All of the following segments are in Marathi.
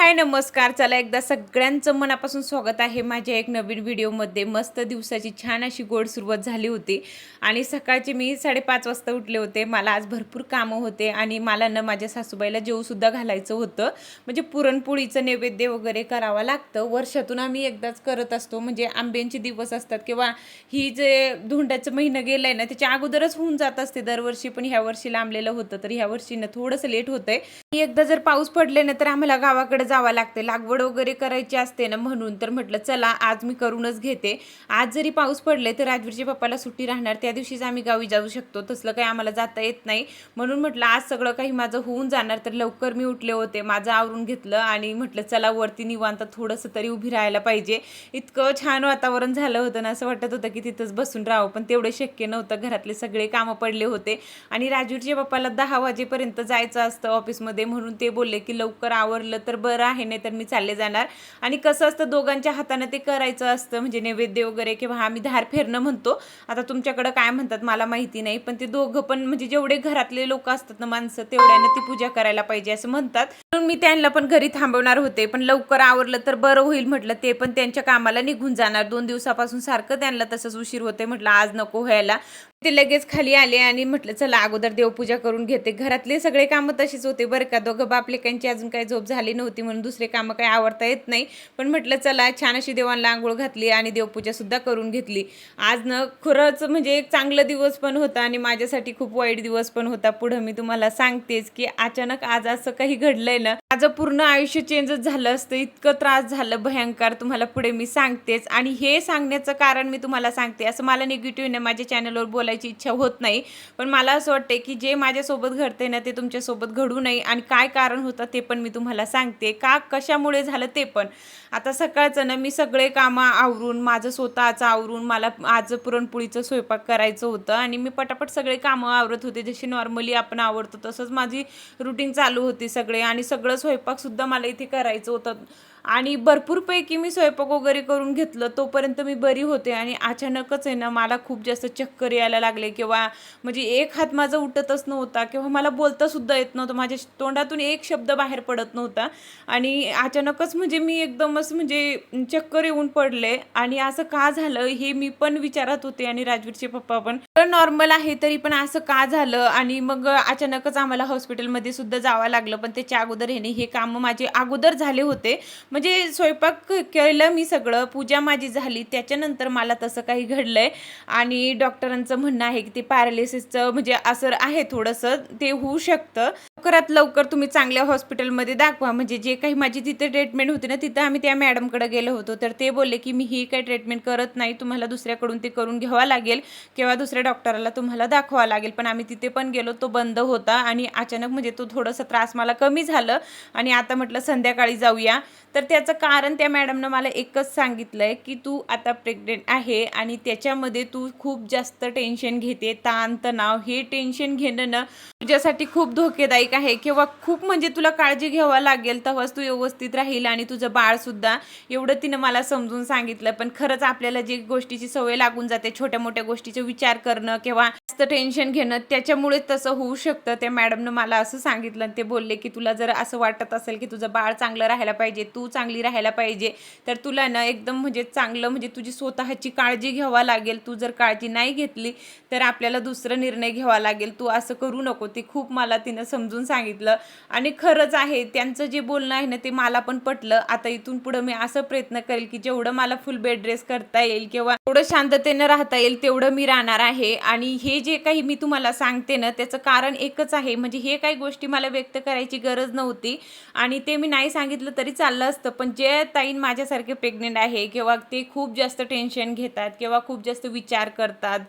हाय नमस्कार. चला एकदा सगळ्यांचं मनापासून स्वागत आहे माझ्या एक नवीन व्हिडिओमध्ये. मस्त दिवसाची छान अशी गोड सुरुवात झाली होती आणि सकाळची मी 5:30 वाजता उठले होते. मला आज भरपूर कामं होते आणि मला ना माझ्या सासूबाईला जेवूसुद्धा घालायचं होतं. म्हणजे पुरणपोळीचं नैवेद्य वगैरे करावं लागतं. वर्षातून आम्ही एकदाच करत असतो. म्हणजे आंब्यांचे दिवस असतात किंवा ही जे धोंड्याचं महिना गेलाय ना त्याच्या अगोदरच होऊन जात असते दरवर्षी, पण ह्या वर्षी लांबलेलं होतं तर ह्या वर्षी ना थोडंसं लेट होतंय. एकदा जर पाऊस पडले ना तर आम्हाला गावाकडे जावं लागते, लागवड वगैरे करायची असते ना, म्हणून तर म्हटलं चला आज मी करूनच घेते. आज जरी पाऊस पडले तर राजवीरच्या पप्पाला सुट्टी राहणार, त्या दिवशीच आम्ही गावी जाऊ शकतो. तसलं काही आम्हाला जाता येत नाही, म्हणून म्हटलं आज सगळं काही माझं होऊन जाणार. तर लवकर मी उठले होते, माझं आवरून घेतलं आणि म्हटलं चला वरती निवांत थोडंसं तरी उभी राहायला पाहिजे. इतकं छान वातावरण झालं होतं ना, असं वाटत होतं की तिथंच बसून राहावं, पण तेवढं शक्य नव्हतं. घरातले सगळे कामं पडले होते आणि राजवीरच्या पप्पाला 10 वाजेपर्यंत जायचं असतं ऑफिसमध्ये, म्हणून ते बोलले की लवकर आवरलं तर बरं आहे, नाही तर मी चालले जाणार. आणि कसं असतं दोघांच्या हाताने ते करायचं असतं, म्हणजे नैवेद्य वगैरे किंवा आम्ही धार फेरणं म्हणतो, आता तुमच्याकडे काय म्हणतात मला माहिती नाही, पण ते दोघं पण म्हणजे जेवढे घरातले लोक असतात ना माणसं तेवढ्याने ती पूजा करायला पाहिजे असं म्हणतात. म्हणून मी त्यांना पण घरी थांबवणार होते, पण लवकर आवरलं तर बरं होईल म्हटलं. ते पण त्यांच्या कामाला निघून जाणार, 2 दिवसापासून सारखं त्यांना तसंच उशीर होते, म्हटलं आज नको व्हायला. ते लगेच खाली आले आणि म्हटलं चला अगोदर देवपूजा करून घेते. घरातले सगळे कामं तशीच होते बरं का, दोघं बापलेकांची अजून काही झोप झाली नव्हती म्हणून दुसरे कामं काही आवडता येत नाही, पण म्हटलं चला छान अशी देवांना आंघोळ घातली आणि देवपूजा सुद्धा करून घेतली. आज न खरंच म्हणजे एक चांगला दिवस पण होता आणि माझ्यासाठी खूप वाईट दिवस पण होता. पुढं मी तुम्हाला सांगतेच की अचानक आज असं काही घडलंय ना, माझं पूर्ण आयुष्य चेंजच झालं असतं. इतकं त्रास झालं भयंकर, तुम्हाला पुढे मी सांगतेच. आणि हे सांगण्याचं कारण मी तुम्हाला सांगते, असं मला निगेटिव्ह माझ्या चॅनलवर बोलायची इच्छा होत नाही, पण मला असं वाटते की जे माझ्यासोबत घडते ना ते तुमच्यासोबत घडू नये. आणि काय कारण होतं ते पण मी तुम्हाला सांगते, का कशामुळे झालं ते पण. आता सकाळचं ना मी सगळे कामं आवरून, माझं स्वतःचं आवरून, मला आज पुरणपोळीचं स्वयंपाक करायचं होतं आणि मी पटापट सगळे कामं आवरत होते, जशी नॉर्मली आपण आवरतो तसंच माझी रुटीन चालू होती सगळे. आणि सगळं स्वयंपाकसुद्धा मला इथे करायचं होतं आणि भरपूरपैकी मी स्वयंपाक वगैरे करून घेतलं, तोपर्यंत मी बरी होते. आणि अचानकच आहे ना मला खूप जास्त चक्कर यायला लागले, किंवा म्हणजे एक हात माझा उठतच नव्हता किंवा मला बोलता सुद्धा येत नव्हतं, माझ्या तोंडातून एक शब्द बाहेर पडत नव्हता. आणि अचानकच म्हणजे मी एकदमच म्हणजे चक्कर येऊन पडले. आणि असं का झालं हे मी पण विचारत होते आणि राजवीरचे पप्पा पण नॉर्मल आहे तरी पण असं का झालं. आणि मग अचानकच आम्हाला हॉस्पिटलमध्ये सुद्धा जावं लागलं, पण त्याच्या अगोदर हे काम माझे अगोदर झाले होते. म्हणजे स्वयंपाक केलं मी, सगळं पूजा माझी झाली, त्याच्यानंतर मला तसं काही घडलंय. आणि डॉक्टरांचं म्हणणं आहे की ते पॅरालिसिसचं म्हणजे असर आहे थोडंसं, ते होऊ शकतं. लवकरात लवकर तुम्ही चांगल्या हॉस्पिटलमध्ये दाखवा. म्हणजे जे काही माझी तिथे ट्रीटमेंट होती ना, तिथं आम्ही त्या मॅडमकडे गेलो होतो, तर ते बोलले की मी ही काही ट्रीटमेंट करत नाही, तुम्हाला दुसऱ्याकडून ते करून घ्यावं लागेल किंवा दुसऱ्या डॉक्टराला तुम्हाला दाखवावं लागेल. पण आम्ही तिथे पण गेलो, तो बंद होता. आणि अचानक म्हणजे तो थोडासा त्रास मला कमी झालं आणि आता म्हटलं संध्याकाळी जाऊया. तर त्याचं कारण त्या मॅडमनं मला एकच सांगितलंय की तू आता प्रेग्नेंट आहे आणि त्याच्यामध्ये तू खूप जास्त टेन्शन घेते, ताणतणाव, हे टेन्शन घेणं ना तुझ्यासाठी खूप धोकेदायक आहे, किंवा खूप म्हणजे तुला काळजी घ्यावं लागेल, तेव्हाच तू व्यवस्थित राहील आणि तुझं बाळसुद्धा. एवढं तिनं मला समजून सांगितलं. पण खरंच आपल्याला जी गोष्टीची सवय लागून जाते, छोट्या मोठ्या गोष्टीचा विचार करणं किंवा जास्त टेन्शन घेणं, त्याच्यामुळे तसं होऊ शकतं. त्या मॅडमनं मला असं सांगितलं आणि ते बोलले की तुला जर असं वाटत असेल की तुझं बाळ चांगलं राहायला पाहिजे, तू चांगली राहायला पाहिजे, तर तुला ना एकदम म्हणजे चांगलं म्हणजे तुझी स्वतःची काळजी घ्यावा लागेल. तू जर काळजी नाही घेतली तर आपल्याला दुसरा निर्णय घ्यावा लागेल, तू असं करू नको. ते खूप मला तिनं समजून सांगितलं आणि खरंच आहे त्यांचं जे बोलणं आहे ना ते मला पण पटलं. आता इथून पुढं मी असं प्रयत्न करेल की जेवढं मला फुल बेड रेस्ट करता येईल किंवा तेवढं शांततेनं राहता येईल तेवढं मी राहणार आहे. आणि हे जे काही मी तुम्हाला सांगते ना त्याचं कारण एकच आहे, म्हणजे हे काही गोष्टी मला व्यक्त करायची गरज नव्हती आणि ते मी नाही सांगितलं तरी चाललं असतं. पण जे ताईन माझ्यासारखे प्रेग्नेंट आहे किंवा ते खूप जास्त टेन्शन घेतात किंवा खूप जास्त विचार करतात,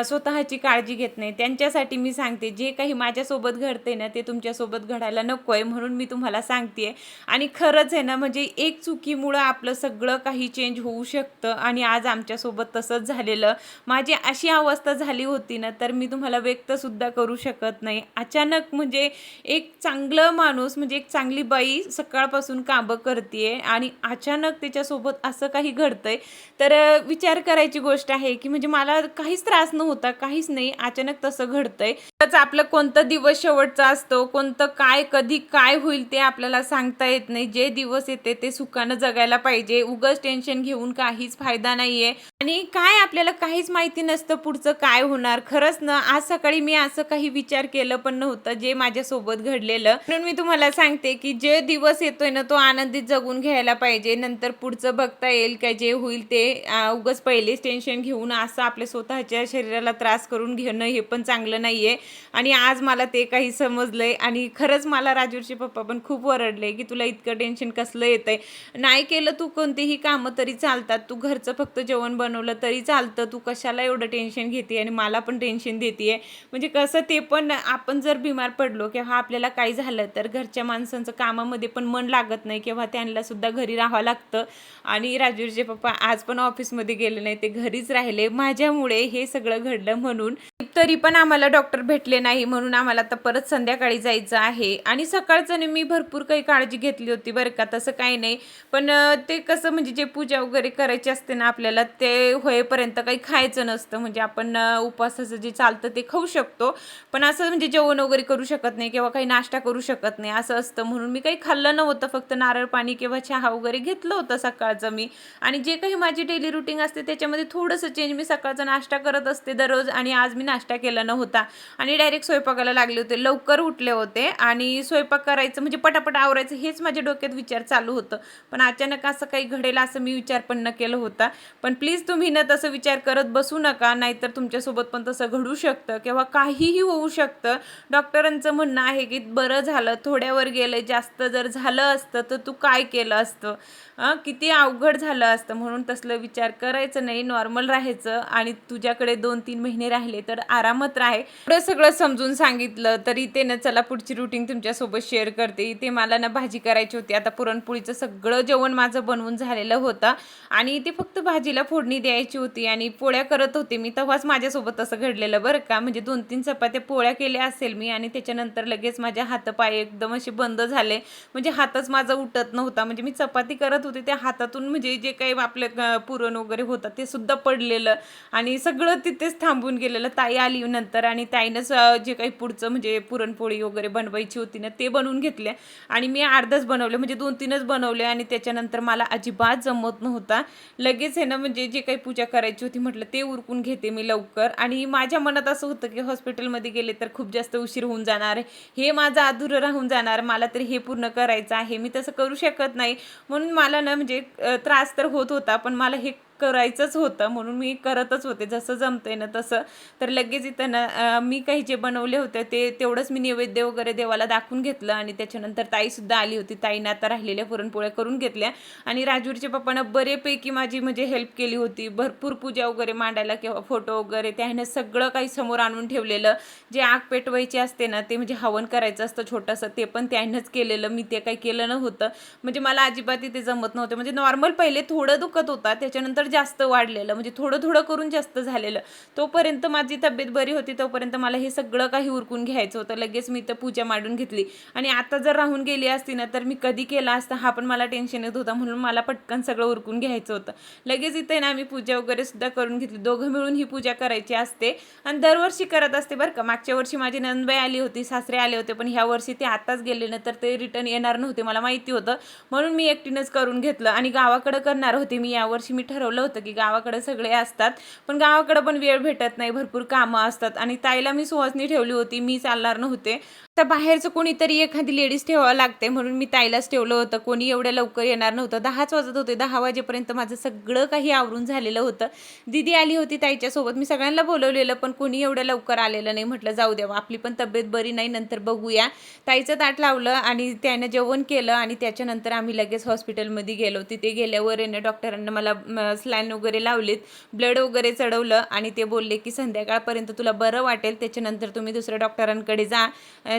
स्वतःची काळजी घेत नाही, त्यांच्यासाठी मी सांगते जे काही माझ्यासोबत घडते ना ते तुमच्यासोबत घडायला नको आहे, म्हणून मी तुम्हाला सांगते. आणि खरंच आहे ना म्हणजे एक चुकीमुळं आपलं सगळं काही चेंज होऊ शकतं आणि आज आमच्यासोबत तसंच झालेलं. माझी अशी अवस्था झाली होती ना तर मी तुम्हाला व्यक्तसुद्धा करू शकत नाही. अचानक म्हणजे एक चांगलं माणूस म्हणजे एक चांगली बाई सकाळपासून कामं करते आणि अचानक त्याच्यासोबत असं काही घडतंय, तर विचार करायची गोष्ट आहे की म्हणजे मला काहीच त्रास होता, काहीच नाही, अचानक तसं घडतंय. त्याच आपलं कोणता दिवस शेवटचा असतो, कोणतं काय कधी काय होईल ते आपल्याला सांगता येत नाही. जे दिवस येते ते सुखानं जगायला पाहिजे. उगाच टेन्शन घेऊन काहीच फायदा नाहीये आणि काय आपल्याला काहीच माहिती नसतं पुढचं काय होणार. खरंच ना, आज सकाळी मी असं काही विचार केलं पण नव्हतं जे माझ्यासोबत घडलेलं. म्हणून मी तुम्हाला सांगते की जे दिवस येतोय ना तो आनंदीत जगून घ्यायला पाहिजे. नंतर पुढचं बघता येईल काय जे होईल ते. उगाच पहिलेच टेन्शन घेऊन असं आपल्या स्वतःच्या शरीराला त्रास करून घेणं हे पण चांगलं नाहीये. आणि आज मला ते काही समजलंय आणि खरंच मला राजूचे पप्पा पण खूप ओरडले की तुला इतकं टेन्शन कसलं येतंय. नाही केलं तू कोणतीही कामं तरी चालतात, तू घरचं फक्त जेवण बनवलं तरी चालतं, तू कशाला एवढं टेन्शन घेते आणि मला पण टेन्शन देतेय. म्हणजे कसं ते पण आपण जर बिमार पडलो किंवा आपल्याला काही झालं तर घरच्या माणसांचं कामामध्ये पण मन लागत नाही किंवा त्यांना सुद्धा घरी राहावं लागतं. आणि राजूचे पप्पा आज पण ऑफिसमध्ये गेले नाही, ते घरीच राहिले माझ्यामुळे हे सगळं घडलं म्हणून. तरी पण आम्हाला डॉक्टर भेटले नाही म्हणून आम्हाला आता परत संध्याकाळी जायचं आहे. आणि सकाळचं मी भरपूर काही काळजी घेतली होती बरं का, तसं काही नाही. पण ते कसं म्हणजे जे पूजा वगैरे करायची असते ना आपल्याला ते होईपर्यंत काही खायचं नसतं. म्हणजे आपण उपवासाचं जे चालतं ते खाऊ शकतो, पण असं म्हणजे जेवण वगैरे करू शकत नाही किंवा काही नाश्ता करू शकत नाही असं असतं. म्हणून मी काही खाल्लं नव्हतं, फक्त नारळ पाणी किंवा चहा वगैरे घेतलं होतं सकाळचं मी. आणि जे काही माझी डेली रुटीन असते त्याच्यामध्ये थोडंसं चेंज, मी सकाळचा नाश्ता करत असते दररोज आणि आज मी नाश्ता केला नव्हता आणि डायरेक्ट स्वयंपाकाला लागले होते. लवकर उठले होते आणि स्वयंपाक करायचं म्हणजे पटापट आवरायचं हेच माझ्या डोक्यात विचार चालू होतं. पण अचानक असं काही घडेल असं मी विचार पण न केलं होता. पण प्लीज तुम्ही ना तसं विचार करत बसू नका, नाहीतर तुमच्यासोबत पण तसं घडू शकतं किंवा काहीही होऊ शकतं. डॉक्टरांचं म्हणणं आहे की बरं झालं थोड्यावर गेलं, जास्त जर झालं असतं तर तू काय केलं असतं, किती अवघड झालं असतं. म्हणून तसलं विचार करायचं नाही, नॉर्मल राहायचं. आणि तुझ्याकडे 2-3 महिने राहिले तर आरामात राहा. एवढं सगळं समजून सांगितलं तरी ते ना चला पुढची रुटीन तुमच्यासोबत शेअर करते. इथे मला ना भाजी करायची होती. आता पुरणपोळीचं सगळं जेवण माझं बनवून झालेलं होतं आणि ते फक्त भाजीला फोडणी द्यायची होती आणि पोळ्या करत होते मी. तेव्हाच माझ्यासोबत असं घडलेलं बरं का. म्हणजे 2-3 चपात्या पोळ्या केल्या असेल मी आणि त्याच्यानंतर लगेच माझ्या हातपाय एकदम असे बंद झाले. म्हणजे हातच माझा उठत नव्हता. म्हणजे मी चपाती करत होते त्या हातातून म्हणजे जे काही आपलं पुरण वगैरे होतं ते सुद्धा पडलेलं आणि सगळं तिथेच थांबून गेलेलं. ताई आली नंतर आणि ताईनंच जे काही पुढचं म्हणजे पुरणपोळी वगैरे बनवायची होती ना ते बनवून घेतल्या आणि मी अर्धच बनवले, म्हणजे 2-3च बनवले आणि त्याच्यानंतर मला अजिबात जमत नव्हता. लगेच आहे ना म्हणजे जे काही पूजा करायची होती म्हटलं ते उरकून घेते मी लवकर. आणि माझ्या मनात असं होतं की हॉस्पिटलमध्ये गेले तर खूप जास्त उशीर होऊन जाणार, हे माझं अधुरं राहून जाणार, मला तरी हे पूर्ण करायचं आहे, मी तसं करू शकत नाही. म्हणून मला ना म्हणजे त्रास तर होत होता पण मला हे करायचंच होतं म्हणून मी करतच होते जसं जमतंय ना तसं. तर लगेच इथं ना मी काही जे बनवले होते ते तेवढंच मी नैवेद्य वगैरे देवाला दाखवून घेतलं आणि त्याच्यानंतर ताईसुद्धा आली होती. ताईनं आता राहिलेल्या पुरणपोळ्या करून घेतल्या आणि राजूरच्या पप्पानं बरेपैकी माझी म्हणजे हेल्प केली होती. भरपूर पूजा वगैरे मांडायला किंवा फोटो वगैरे त्यानं सगळं काही समोर आणून ठेवलेलं. जे आग पेटवायची असते ना ते म्हणजे हवन करायचं असतं छोटंसं, ते पण त्यानंच केलेलं, मी ते काही केलं नव्हतं. म्हणजे मला अजिबात इथे जमत नव्हतं. म्हणजे नॉर्मल पहिले थोडं दुखत होता, त्याच्यानंतर जास्त वाढलेलं, म्हणजे थोडं थोडं करून जास्त झालेलं. तोपर्यंत माझी तब्येत बरी होती तोपर्यंत मला हे सगळं काही उरकून घ्यायचं होतं. लगेच मी तर पूजा मांडून घेतली आणि आता जर राहून गेली असती ना तर मी कधी केला असता हा पण मला टेन्शन येत होता. म्हणून मला पटकन सगळं उरकून घ्यायचं होतं. लगेच इथे ना मी पूजा वगैरे सुद्धा करून घेतली. दोघं मिळून ही पूजा करायची असते आणि दरवर्षी करत असते बरं का. मागच्या वर्षी माझी नंदबाई आली होती, सासरे आले होते, पण ह्या वर्षी ते आताच गेले ना तर ते रिटर्न येणार नव्हते, मला माहिती होतं. म्हणून मी एकटीनंच करून घेतलं आणि गावाकडं करणार होते मी यावर्षी. मी ठरवलं होतं की गावाकडे सगळे असतात पण गावाकडे पण वेळ भेटत नाही, भरपूर कामं असतात. आणि ताईला मी सुवासनी ठेवली होती, मी चालणार नव्हते. तर बाहेरचं कोणीतरी एखादी लेडीज ठेवावं लागते म्हणून मी ताईलाच ठेवलं होतं. कोणी एवढ्या लवकर येणार नव्हतं. 10च वाजत होते. 10 वाजेपर्यंत माझं सगळं काही आवरून झालेलं होतं. दीदी आली होती ताईच्यासोबत, मी सगळ्यांना बोलवलेलं पण कोणी एवढ्या लवकर आलेलं नाही. म्हटलं जाऊ द्या, आपली पण तब्येत बरी नाही, नंतर बघूया. ताईचं ताट लावलं आणि त्यानं जेवण केलं आणि त्याच्यानंतर आम्ही लगेच हॉस्पिटलमध्ये गेलो. तिथे गेल्यावर डॉक्टरांना मला स्लाईन वगैरे लावलीत, ब्लड वगैरे चढवलं आणि ते बोलले की संध्याकाळपर्यंत तुला बरं वाटेल, त्याच्यानंतर तुम्ही दुसऱ्या डॉक्टरांकडे जा.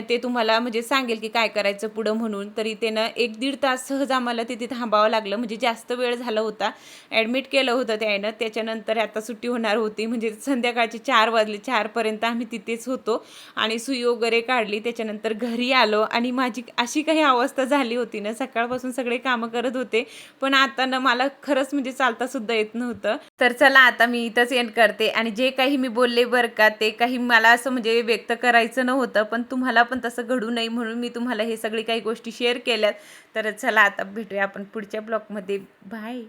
ते तुम्हाला म्हणजे सांगेल की काय करायचं पुढं म्हणून. तरी त्यानं 1-1.5 तास सहज आम्हाला तिथे थांबावं लागलं, म्हणजे जास्त वेळ झाला होता. ॲडमिट केलं होतं त्यानं. त्याच्यानंतर आता सुट्टी होणार होती, म्हणजे संध्याकाळचे 4 वाजले. 4पर्यंत आम्ही तिथेच होतो आणि सुई वगैरे काढली. त्याच्यानंतर घरी आलो आणि माझी अशी काही अवस्था झाली होती ना, सकाळपासून सगळे कामं करत होते, पण आता ना मला खरंच म्हणजे चालता सुद्धा येत नव्हतं. तर चला आता मी इथंच एंड करते आणि जे काही मी बोलले बरं का, ते काही मला असं म्हणजे व्यक्त करायचं नव्हतं, पण तुम्हाला पण तसं घडू नये म्हणून मी तुम्हाला हे सगळी काही गोष्टी शेअर केल्यात. तर चला आता भेटूया आपण पुढच्या ब्लॉगमध्ये. बाय.